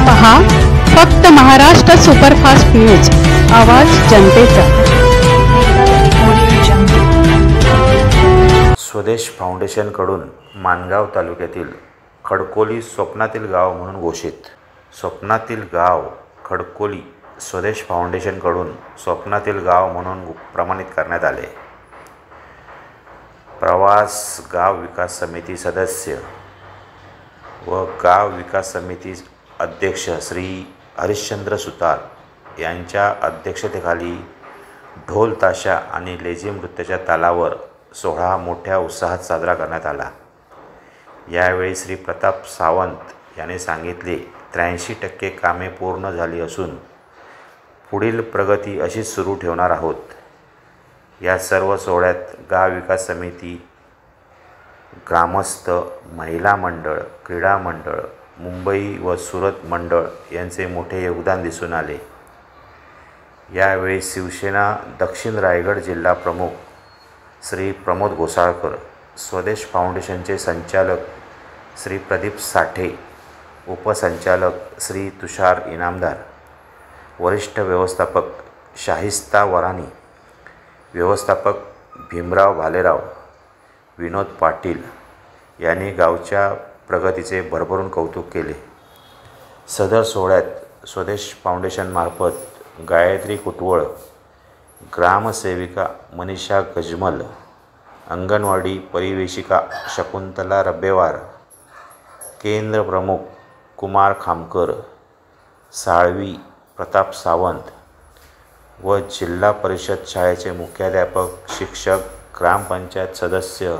पहा फक्त Maharashtra superfast news, आवाज जनतेचा। स्वदेश फाउंडेशनकडून माणगाव तालुक्यातील खडकोली स्वप्नातील गाव म्हणून घोषित। स्वप्नातील गाव खडकोली स्वदेश फाउंडेशनकडून स्वप्नातील गाव म्हणून प्रमाणित करण्यात आले। प्रवास गाव विकास समिती सदस्य व गाव विकास समिती अध्यक्ष श्री हरिश्चंद्र सुतार यांच्या अध्यक्षतेखाली ढोल ताशा आणि लेझिम नृत्याच्या तालावर सोहळा मोठ्या उत्साहात साजरा करण्यात आला। यावेळी श्री प्रताप सावंत यांनी सांगितले, 83% कामे पूर्ण झाली असून पुढील प्रगती अशीच सुरू ठेवणार आहोत। या सर्व सोहळ्यात गाव विकास समिती, ग्रामस्थ, महिला मंडळ, क्रीडा मंडळ, मुंबई व सुरत मंडळ यांचे मोठे योगदान दिसून आले। यावेळी शिवसेना दक्षिण रायगड जिल्हा प्रमुख श्री प्रमोद घोसाळकर, स्वदेश फाउंडेशनचे संचालक श्री प्रदीप साठे, उपसंचालक श्री तुषार इनामदार, वरिष्ठ व्यवस्थापक शाहिस्ता वरानी, व्यवस्थापक भीमराव भालेराव, विनोद पाटील यांनी गावच्या प्रगतीचे भरभरून कौतुक केले। सदर सोहळ्यात स्वदेश फाउंडेशनमार्फत गायत्री कुटवळ, ग्रामसेविका मनीषा गजमल, अंगणवाडी परिवेशिका शकुंतला रब्बेवार, केंद्र प्रमुख कुमार खामकर, साळवी प्रताप सावंत व जिल्हा परिषद शाळेचे मुख्याध्यापक, शिक्षक, ग्रामपंचायत सदस्य,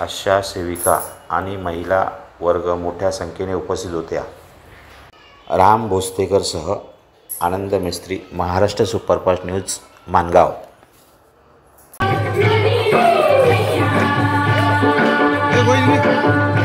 आशा सेविका आणि महिला वर्ग मोठ्या संख्येने उपस्थित होत्या। राम भोसतेकरसह Anand Mistry, Maharashtra superfast news, Mangaon. Hey,